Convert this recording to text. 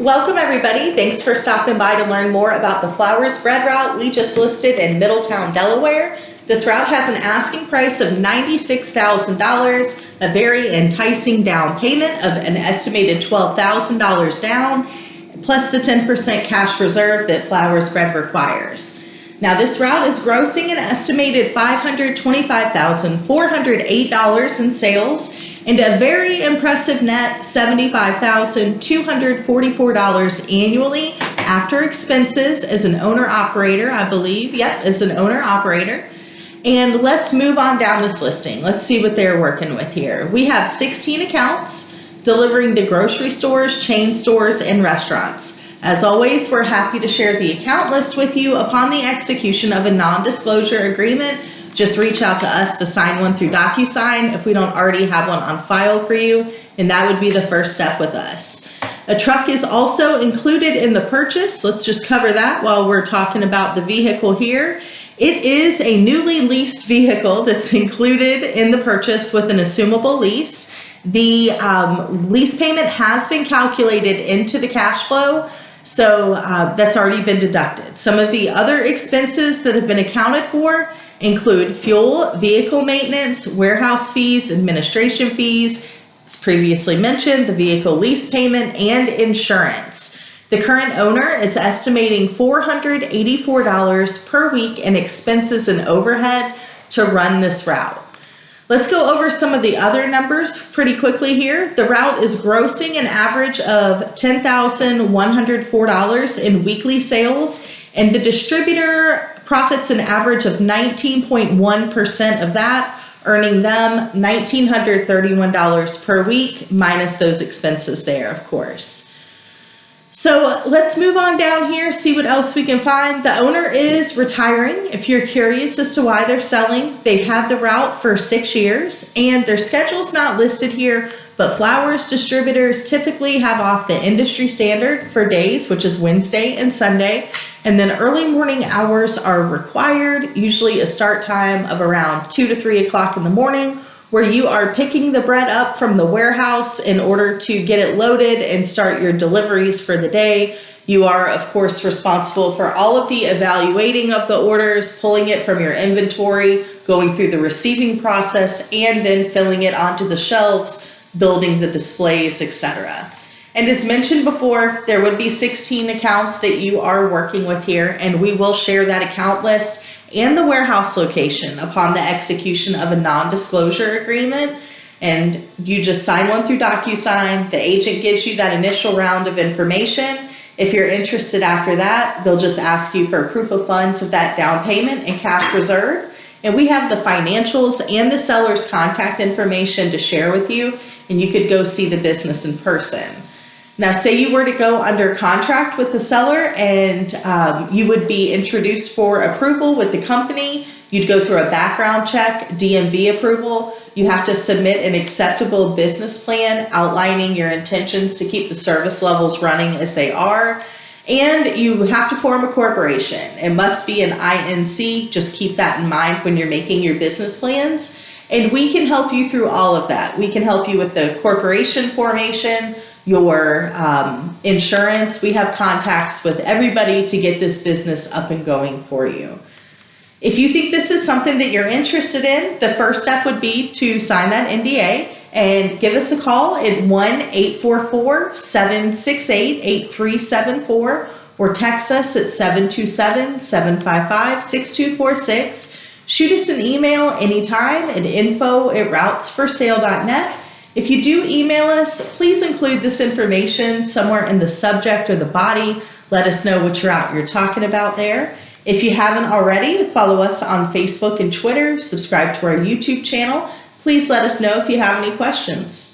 Welcome everybody. Thanks for stopping by to learn more about the Flowers Bread route we just listed in Middletown, Delaware. This route has an asking price of $96,000, a very enticing down payment of an estimated $12,000 down, plus the 10% cash reserve that Flowers Bread requires. Now this route is grossing an estimated $525,408 in sales and a very impressive net $75,244 annually after expenses as an owner-operator, I believe. Yep, as an owner-operator. And let's move on down this listing. Let's see what they're working with here. We have 16 accounts delivering to grocery stores, chain stores, and restaurants. As always, we're happy to share the account list with you upon the execution of a non-disclosure agreement. Just reach out to us to sign one through DocuSign if we don't already have one on file for you, and that would be the first step with us. A truck is also included in the purchase. Let's just cover that while we're talking about the vehicle here. It is a newly leased vehicle that's included in the purchase with an assumable lease. The lease payment has been calculated into the cash flow, so that's already been deducted. Some of the other expenses that have been accounted for include fuel, vehicle maintenance, warehouse fees, administration fees, as previously mentioned, the vehicle lease payment, and insurance. The current owner is estimating $484 per week in expenses and overhead to run this route. Let's go over some of the other numbers pretty quickly here. The route is grossing an average of $10,104 in weekly sales, and the distributor profits an average of 19.1% of that, earning them $1,931 per week, minus those expenses there, of course. So let's move on down here, see what else we can find. The owner is retiring. If you're curious as to why they're selling, they've had the route for 6 years and their schedule's not listed here, but Flowers distributors typically have off the industry standard for days, which is Wednesday and Sunday. And then early morning hours are required, usually a start time of around 2 to 3 o'clock in the morning, where you are picking the bread up from the warehouse in order to get it loaded and start your deliveries for the day. You are, of course, responsible for all of the evaluating of the orders, pulling it from your inventory, going through the receiving process, and then filling it onto the shelves, building the displays, etc. And as mentioned before, there would be 16 accounts that you are working with here, and we will share that account list and the warehouse location upon the execution of a non-disclosure agreement. And you just sign one through DocuSign. The agent gives you that initial round of information. If you're interested after that, they'll just ask you for proof of funds of that down payment and cash reserve. And we have the financials and the seller's contact information to share with you, and you could go see the business in person. Now, say you were to go under contract with the seller and you would be introduced for approval with the company. You'd go through a background check, DMV approval. You have to submit an acceptable business plan outlining your intentions to keep the service levels running as they are. And you have to form a corporation. It must be an INC. Just keep that in mind when you're making your business plans. And we can help you through all of that. We can help you with the corporation formation, your insurance. We have contacts with everybody to get this business up and going for you. If you think this is something that you're interested in, the first step would be to sign that NDA and give us a call at 1-844-768-8374 or text us at 727-755-6246. Shoot us an email anytime at info@routesforsale.net. If you do email us, please include this information somewhere in the subject or the body. Let us know which route you're talking about there. If you haven't already, follow us on Facebook and Twitter, subscribe to our YouTube channel. Please let us know if you have any questions.